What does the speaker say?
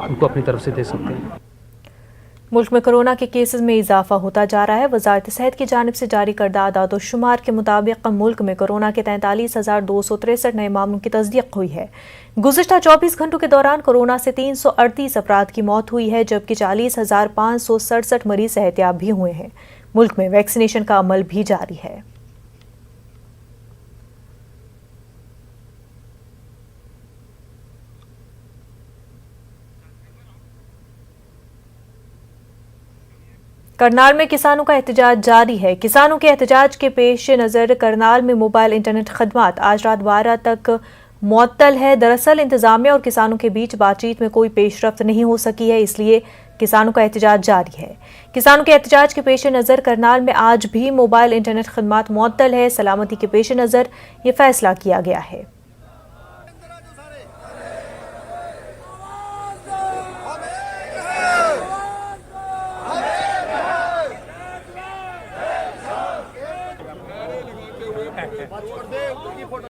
उनको अपनी तरफ से दे सकते हैं। मुल्क में कोरोना के केसेस में इजाफा होता जा रहा है। वजारत सेहत की जानिब से जारी करदा आदाद-ओ-शुमार के मुताबिक मुल्क में कोरोना के 43,263 नए मामलों की तस्दीक हुई है। गुज़िश्ता 24 घंटों के दौरान कोरोना से 338 अफराद की मौत हुई है, जबकि 40,567 मरीज सेहतियाब भी हुए हैं। मुल्क में वैक्सीनेशन का अमल भी जारी है। करनाल में किसानों का एहतजाज जारी है। किसानों के एहतजाज के पेश नज़र करनाल में मोबाइल इंटरनेट खदमात आज रात 12 तक मुअत्तल है। दरअसल इंतजामिया और किसानों के बीच बातचीत में कोई पेशरफ्त नहीं हो सकी है, इसलिए किसानों का एहतजाज जारी है। किसानों के एहतजाज के पेश नज़र करनाल में आज भी मोबाइल इंटरनेट खदमात मुअत्तल है। सलामती के पेश नज़र ये फैसला किया गया है।